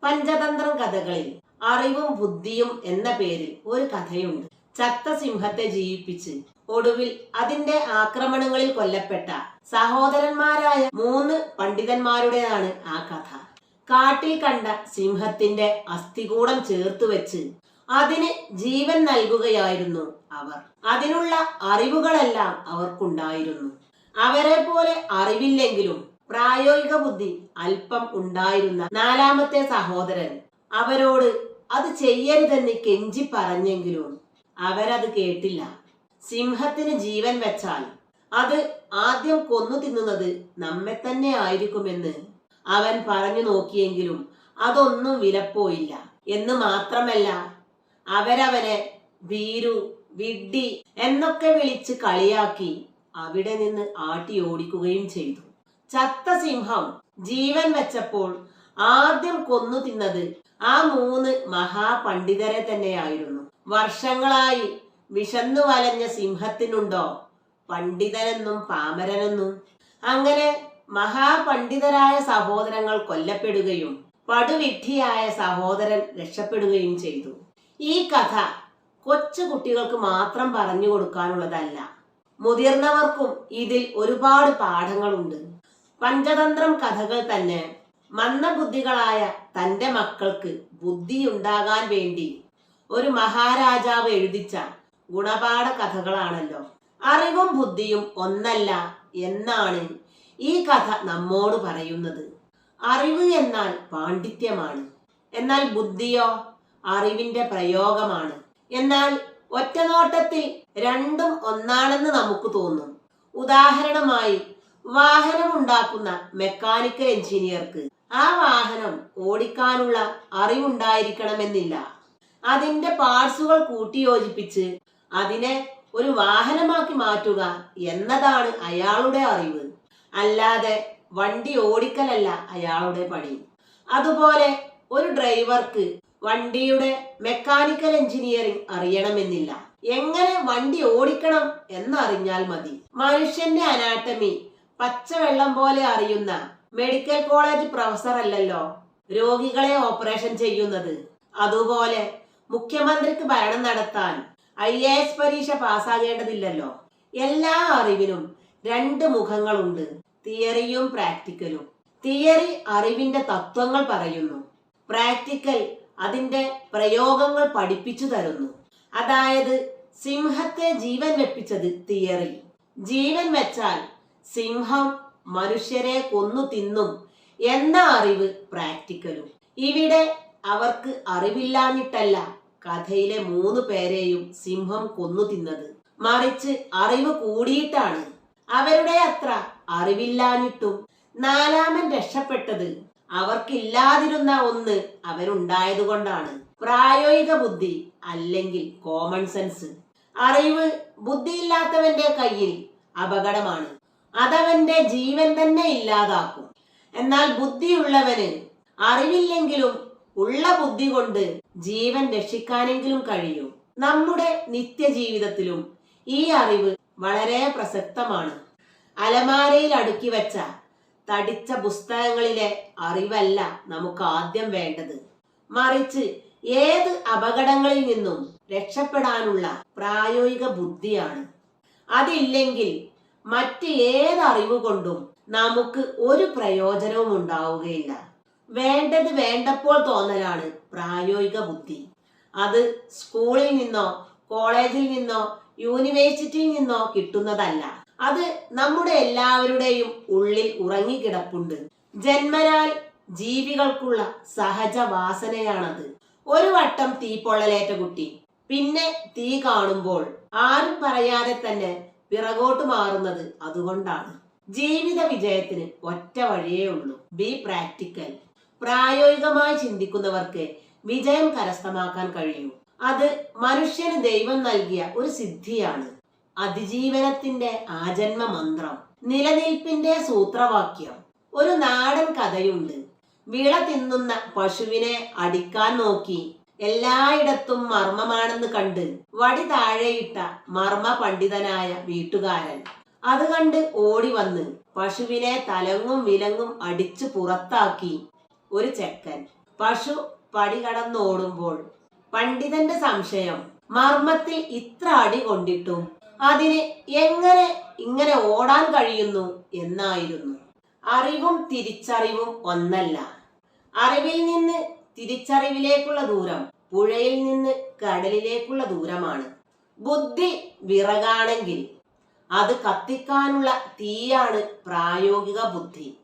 പഞ്ചതന്ത്രം കഥകളിൽ അറിവും ബുദ്ധിയും എന്ന പേരിൽ ഒരു കഥയുണ്ട്. ചത്ത സിംഹത്തെ ജീവിപ്പിച്ച് ഒടുവിൽ അതിന്റെ ആക്രമണങ്ങളിൽ കൊല്ലപ്പെട്ട സഹോദരന്മാരായ 3 പണ്ഡിതന്മാരുടേതാണ് ആ കഥ. കാട്ടിൽ കണ്ട സിംഹത്തിന്റെ അസ്ഥികൂടം ചേർത്ത് വെച്ച് അതിന് ജീവൻ നൽകുകയായിരുന്നു അവർ. അതിനുള്ള അറിവുകളെല്ലാം അവർക്കുണ്ടായിരുന്നു. അവരെ പോലെ അറിവില്ലെങ്കിലും പ്രായോഗിക ബുദ്ധി അല്പം ഉണ്ടായിരുന്ന 4ാമത്തെ സഹോദരൻ അവരോട് അത് ചെയ്യരുതെന്ന് കെഞ്ചി പറഞ്ഞെങ്കിലും അവരത് കേട്ടില്ല. സിംഹത്തിന് ജീവൻ വെച്ചാൽ അത് ആദ്യം കൊന്നു തിന്നുന്നത് നമ്മെ തന്നെ ആയിരിക്കുമെന്ന് അവൻ പറഞ്ഞു നോക്കിയെങ്കിലും അതൊന്നും വിലപ്പോയില്ല. എന്ന് മാത്രമല്ല, അവരവനെ ഭീരു, വിഡ്ഢി എന്നൊക്കെ വിളിച്ച് കളിയാക്കി അവിടെ നിന്ന് ആട്ടി ഓടിക്കുകയും ചെയ്തു. ചത്ത സിംഹം ജീവൻ വെച്ചപ്പോൾ ആദ്യം കൊന്നു തിന്നത് ആ 3 മഹാപണ്ഡിതരെ തന്നെയായിരുന്നു. വർഷങ്ങളായി വിശന്നു വലഞ്ഞ സിംഹത്തിനുണ്ടോ പണ്ഡിതനെന്നും പാമരനെന്നും? അങ്ങനെ മഹാപണ്ഡിതരായ സഹോദരങ്ങൾ കൊല്ലപ്പെടുകയും പടുവിഡ്ഢിയായ സഹോദരൻ രക്ഷപ്പെടുകയും ചെയ്തു. ഈ കഥ കൊച്ചു കുട്ടികൾക്ക് മാത്രം പറഞ്ഞു കൊടുക്കാനുള്ളതല്ല, മുതിർന്നവർക്കും ഇതിൽ ഒരുപാട് പാഠങ്ങളുണ്ട്. പഞ്ചതന്ത്രം കഥകൾ തന്നെ മന്ദബുദ്ധികളായ തന്റെ മക്കൾക്ക് ബുദ്ധിയുണ്ടാകാൻ വേണ്ടി ഒരു മഹാരാജാവ് എഴുതിച്ച ഗുണപാഠ കഥകളാണല്ലോ. അറിവും ബുദ്ധിയും ഒന്നല്ല എന്നാണ് ഈ കഥ നമ്മോട് പറയുന്നത്. അറിവ് എന്നാൽ പാണ്ഡിത്യമാണ്, എന്നാൽ ബുദ്ധിയോ അറിവിന്റെ പ്രയോഗമാണ്. എന്നാൽ ഒറ്റനോട്ടത്തിൽ രണ്ടും ഒന്നാണെന്ന് നമുക്ക് തോന്നും. ഉദാഹരണമായി, വാഹനം ഉണ്ടാക്കുന്ന മെക്കാനിക്കൽ എഞ്ചിനീയർക്ക് ആ വാഹനം ഓടിക്കാനുള്ള അറിവുണ്ടായിരിക്കണമെന്നില്ല. അതിന്റെ പാർട്സുകൾ കൂട്ടിയോജിപ്പിച്ച് അതിനെ ഒരു വാഹനമാക്കി മാറ്റുക എന്നതാണ് അയാളുടെ അറിവ്. അല്ലാതെ വണ്ടി ഓടിക്കലല്ല അയാളുടെ പണി. അതുപോലെ ഒരു ഡ്രൈവർക്ക് വണ്ടിയുടെ മെക്കാനിക്കൽ എഞ്ചിനീയറിംഗ് അറിയണമെന്നില്ല. എങ്ങനെ വണ്ടി ഓടിക്കണം എന്നറിഞ്ഞാൽ മതി. മനുഷ്യന്റെ അനാട്ടമി പച്ചവെള്ളം പോലെ അറിയുന്ന മെഡിക്കൽ കോളേജ് പ്രൊഫസർ അല്ലല്ലോ രോഗികളെ ഓപ്പറേഷൻ ചെയ്യുന്നത്. അതുപോലെ മുഖ്യമന്ത്രിക്ക് ഭരണം നടത്താൻ IAS പരീക്ഷ പാസ്സാകേണ്ടതില്ലല്ലോ. എല്ലാ അറിവിനും 2 മുഖങ്ങളുണ്ട്, തിയറിയും പ്രാക്ടിക്കലും. തിയറി അറിവിന്റെ തത്വങ്ങൾ പറയുന്നു, പ്രാക്ടിക്കൽ അതിന്റെ പ്രയോഗങ്ങൾ പഠിപ്പിച്ചു തരുന്നു. അതായത് സിംഹത്തെ ജീവൻ വെപ്പിച്ചത് തിയറി. ജീവൻ വെച്ചാൽ സിംഹം മനുഷ്യരെ കൊന്നു തിന്നും എന്ന അറിവ് പ്രാക്ടിക്കലും. ഇവിടെ അവർക്ക് അറിവില്ലാഞ്ഞിട്ടല്ല കഥയിലെ 3 പേരെയും സിംഹം കൊന്നു തിന്നത്, മറിച്ച് അറിവ് കൂടിയിട്ടാണ്. അവരുടെ അത്ര അറിവില്ലാഞ്ഞിട്ടും 4ാമൻ രക്ഷപ്പെട്ടത് അവർക്കില്ലാതിരുന്ന ഒന്ന് അവനുണ്ടായതുകൊണ്ടാണ്. പ്രായോഗിക ബുദ്ധി അല്ലെങ്കിൽ കോമൺ സെൻസ്. അറിവ് ബുദ്ധിയില്ലാത്തവന്റെ കയ്യിൽ അപകടമാണ്, അതവന്റെ ജീവൻ തന്നെ ഇല്ലാതാക്കും. എന്നാൽ ബുദ്ധിയുള്ളവന് അറിവില്ലെങ്കിലും ഉള്ള ബുദ്ധി കൊണ്ട് ജീവൻ രക്ഷിക്കാനെങ്കിലും കഴിയും. നമ്മുടെ നിത്യജീവിതത്തിലും ഈ അറിവ് വളരെ പ്രസക്തമാണ്. അലമാരയിൽ അടുക്കി വെച്ച തടിച്ച പുസ്തകങ്ങളിലെ അറിവല്ല നമുക്ക് ആദ്യം വേണ്ടത്, മറിച്ച് ഏത് അപകടങ്ങളിൽ നിന്നും രക്ഷപ്പെടാനുള്ള പ്രായോഗിക ബുദ്ധിയാണ്. അതില്ലെങ്കിൽ മറ്റ് ഏത് അറിവ് കൊണ്ടും നമുക്ക് ഒരു പ്രയോജനവും ഉണ്ടാവുകയില്ല. വേണ്ടത് വേണ്ടപ്പോൾ തോന്നലാണ് പ്രായോഗിക ബുദ്ധി. അത് സ്കൂളിൽ നിന്നോ കോളേജിൽ നിന്നോ യൂണിവേഴ്സിറ്റിയിൽ നിന്നോ കിട്ടുന്നതല്ല. അത് നമ്മുടെ എല്ലാവരുടെയും ഉള്ളിൽ ഉറങ്ങിക്കിടപ്പുണ്ട്. ജന്മനാൽ ജീവികൾക്കുള്ള സഹജ വാസനയാണത്. ഒരു വട്ടം തീപ്പൊള്ളലേറ്റ കുട്ടി പിന്നെ തീ കാണുമ്പോൾ ആരും പറയാതെ തന്നെ പിറകോട്ട് മാറുന്നത് അതുകൊണ്ടാണ്. ജീവിത വിജയത്തിന് ഒറ്റ വഴിയേ ഉള്ളൂ, ബി പ്രാക്ടിക്കൽ. പ്രായോഗികമായി ചിന്തിക്കുന്നവർക്ക് വിജയം കരസ്ഥമാക്കാൻ കഴിയും. അത് മനുഷ്യന് ദൈവം നൽകിയ ഒരു സിദ്ധിയാണ്. അതിജീവനത്തിന്റെ ആജന്മ മന്ത്രം, നിലനിൽപ്പിന്റെ സൂത്രവാക്യം. ഒരു നാടൻ കഥയുണ്ട്. വിള തിന്നുന്ന പശുവിനെ അടിക്കാൻ നോക്കി എല്ലായിടത്തും മർമ്മമാണെന്ന് കണ്ട് വടി താഴെയിട്ട മർമ്മ പണ്ഡിതനായ വീട്ടുകാരൻ. അത് കണ്ട് ഓടി വന്ന് പശുവിനെ തലങ്ങും വിലങ്ങും അടിച്ചു പുറത്താക്കി ഒരു ചെക്കൻ. പശു പടി കടന്നോടുമ്പോൾ പണ്ഡിതന്റെ സംശയം മർമ്മത്തിൽ ഇത്ര അടി കൊണ്ടിട്ടും അതിന് എങ്ങനെ ഇങ്ങനെ ഓടാൻ കഴിയുന്നു എന്നായിരുന്നു. അറിവും തിരിച്ചറിവും ഒന്നല്ല. അറിവിൽ നിന്ന് തിരിച്ചറിവിലേക്കുള്ള ദൂരം പുഴയിൽ നിന്ന് കടലിലേക്കുള്ള ദൂരമാണ്. ബുദ്ധി വിറകാണെങ്കിൽ അത് കത്തിക്കാനുള്ള തീയാണ് പ്രായോഗിക ബുദ്ധി.